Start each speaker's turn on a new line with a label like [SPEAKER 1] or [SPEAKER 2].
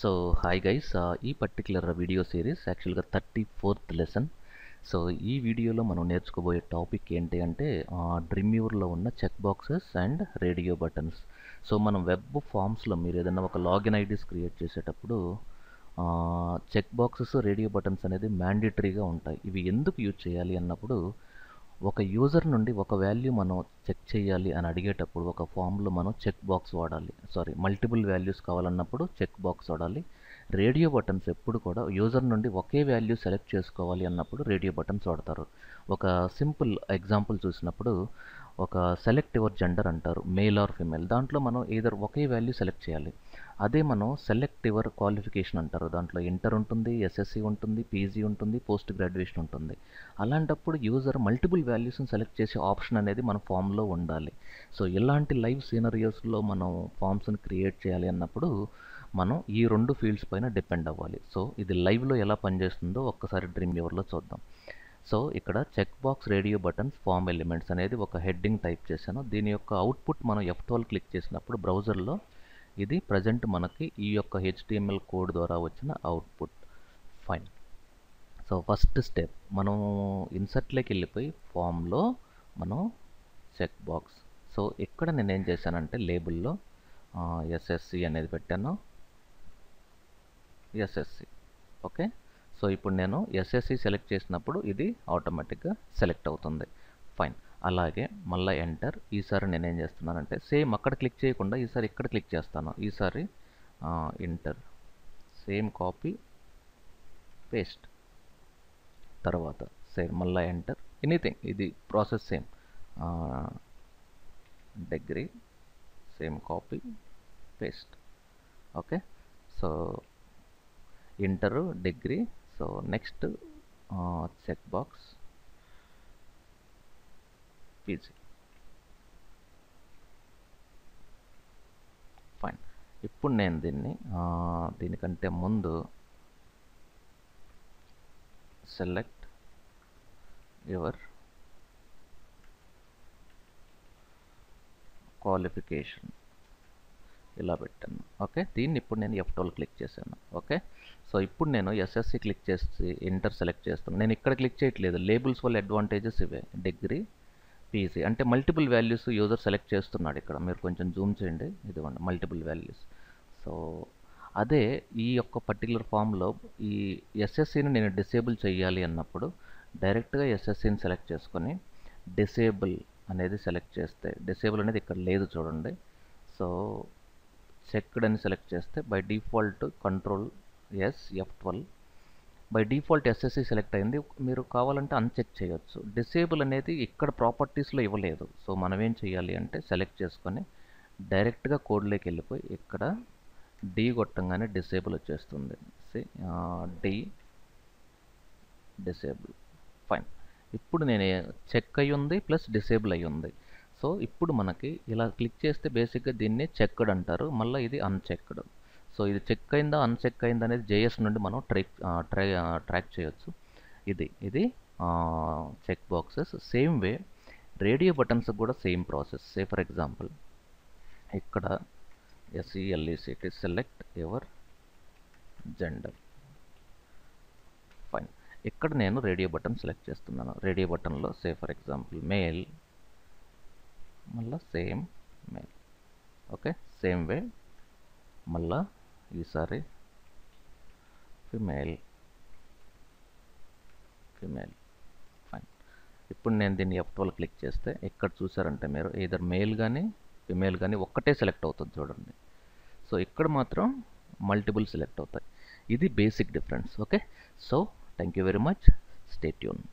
[SPEAKER 1] So hi guys, ఈ particular video series యాక్చువల్గా 34th lesson. So ఈ వీడియోలో మనం నేర్చుకోబోయే టాపిక్ ఏంటి అంటే డ్రీమ్యూవర్లో ఉన్న check boxes and radio buttons. So మనం వెబ్ ఫామ్స్లో మీరు ఏదైనా ఒక లాగిన్ ఐడీస్ క్రియేట్ చేసేటప్పుడు చెక్ బాక్సెస్ రేడియో బటన్స్ అనేది మ్యాండేటరీగా ఉంటాయి. ఇవి ఎందుకు యూజ్ చేయాలి అన్నప్పుడు, ఒక యూజర్ నుండి ఒక వాల్యూ మనం చెక్ చేయాలి అని అడిగేటప్పుడు ఒక ఫామ్లో మనం చెక్ బాక్స్ వాడాలి. మల్టిపుల్ వాల్యూస్ కావాలన్నప్పుడు చెక్ బాక్స్ వాడాలి. రేడియో బటన్స్ ఎప్పుడు కూడా యూజర్ నుండి ఒకే వాల్యూ సెలెక్ట్ చేసుకోవాలి అన్నప్పుడు రేడియో బటన్స్ వాడతారు. ఒక సింపుల్ ఎగ్జాంపుల్ చూసినప్పుడు, ఒక సెలెక్ట్ యువర్ జెండర్ అంటారు, మేల్ ఆర్ ఫిమేల్. దాంట్లో మనం ఏదర్ ఒకే వాల్యూ సెలెక్ట్ చేయాలి. అదే మనం సెలెక్ట్ యువర్ క్వాలిఫికేషన్ అంటారు. దాంట్లో ఇంటర్ ఉంటుంది, ఎస్ఎస్సి ఉంటుంది, పీజీ ఉంటుంది, పోస్ట్ గ్రాడ్యుయేషన్ ఉంటుంది. అలాంటప్పుడు యూజర్ మల్టిపుల్ వాల్యూస్ని సెలెక్ట్ చేసే ఆప్షన్ అనేది మన ఫామ్లో ఉండాలి. సో ఇలాంటి లైవ్ సీనరియోస్లో మనం ఫామ్స్ని క్రియేట్ చేయాలి అన్నప్పుడు మనం ఈ రెండు ఫీల్డ్స్ పైన డిపెండ్ అవ్వాలి. సో ఇది లైవ్లో ఎలా పనిచేస్తుందో ఒక్కసారి డ్రీమ్యూవర్లో చూద్దాం. సో ఇక్కడ check box radio buttons form elements అనేది ఒక హెడ్డింగ్ టైప్ చేశాను. దీని యొక్క అవుట్పుట్ మనం F12 క్లిక్ చేసినప్పుడు బ్రౌజర్లో ఇది ప్రజెంట్ మనకి ఈ యొక్క HTML కోడ్ ద్వారా వచ్చిన output. Fine. So first step, మనం ఇన్సర్ట్లోకి వెళ్ళిపోయి ఫామ్లో మనం చెక్ బాక్స్. సో ఇక్కడ నేను ఏం చేశానంటే లేబుల్లో SSC అనేది పెట్టాను. SSC okay. సో ఇప్పుడు నేను SSC సెలెక్ట్ చేసినప్పుడు ఇది ఆటోమేటిక్గా సెలెక్ట్ అవుతుంది. ఫైన్. అలాగే మళ్ళీ ఎంటర్. ఈసారి నేనేం చేస్తున్నానంటే సేమ్ అక్కడ క్లిక్ చేయకుండా ఈసారి ఇక్కడ క్లిక్ చేస్తాను. ఈసారి ఎంటర్, సేమ్ కాపీ పేస్ట్, తర్వాత సేమ్ మళ్ళీ ఎంటర్, ఎనీథింగ్, ఇది process same. Degree, same copy paste. Okay. So inter, degree. So next check box PG. Fine. ఇప్పుడు నేను దీనికంటే ముందు సెలెక్ట్ యువర్ క్వాలిఫికేషన్ ఇలా పెట్టాను. ఓకే. దీన్ని ఇప్పుడు నేను F12 క్లిక్ చేశాను. ఓకే. సో ఇప్పుడు నేను SSC క్లిక్ చేసి ఎంటర్ సెలెక్ట్ చేస్తాను. నేను ఇక్కడ క్లిక్ చేయట్లేదు. లేబుల్స్ వల్ల అడ్వాంటేజెస్ ఇవే. డిగ్రీ, పీజీ అంటే మల్టిపుల్ వాల్యూస్ యూజర్ సెలెక్ట్ చేస్తున్నాడు. ఇక్కడ మీరు కొంచెం జూమ్ చేయండి, ఇదిగోండి మల్టిపుల్ వాల్యూస్. సో అదే ఈ యొక్క పర్టికులర్ ఫామ్లో ఈ SSCని నేను డిసేబుల్ చేయాలి అన్నప్పుడు డైరెక్ట్గా SSCని సెలెక్ట్ చేసుకొని డిసేబుల్ అనేది సెలెక్ట్ చేస్తే, డిసేబుల్ అనేది ఇక్కడ లేదు చూడండి. సో చెక్డ్ అని సెలెక్ట్ చేస్తే by default Ctrl+S F12. By default SSC select అయింది. మీరు కావాలంటే అన్చెక్ చేయొచ్చు. డిసేబుల్ అనేది ఇక్కడ ప్రాపర్టీస్లో ఇవ్వలేదు. సో మనం ఏం చేయాలి అంటే సెలెక్ట్ చేసుకొని డైరెక్ట్గా కోడ్లోకి వెళ్ళిపోయి ఇక్కడ D కొట్టంగానే డిసేబుల్ వచ్చేస్తుంది. D disable. ఫైన్. ఇప్పుడు నేను చెక్ అయ్యి ఉంది ప్లస్ డిసేబుల్ అయ్యి ఉంది. సో ఇప్పుడు మనకి ఇలా క్లిక్ చేస్తే బేసిక్గా దీన్ని చెక్డ్ అంటారు. మళ్ళీ ఇది అన్చెక్డ్. సో ఇది చెక్ అయిందా అన్చెక్ అయిందా అనేది JS నుండి మనం ట్రాక్ చేయొచ్చు. ఇది check boxes. Same way radio buttons కూడా సేమ్ ప్రాసెస్. ఫర్ ఎగ్జాంపుల్ ఇక్కడ SELECT select your gender. Fine. ఇక్కడ నేను రేడియో బటన్ సెలెక్ట్ చేస్తున్నాను. రేడియో బటన్లో ఫర్ ఎగ్జాంపుల్ మేల్, మళ్ళీ same male. Okay. Same way మళ్ళా ఈసారి ఫిమేల్. ఫైన్. ఇప్పుడు నేను దీన్ని F12 క్లిక్ చేస్తే ఇక్కడ చూసారంటే మీరు either మేల్ కానీ ఫిమేల్ కానీ ఒక్కటే సెలెక్ట్ అవుతుంది చూడండి. సో ఇక్కడ మాత్రం మల్టిపుల్ సెలెక్ట్ అవుతాయి. ఇది basic difference. Okay. So thank you very much. Stay tune.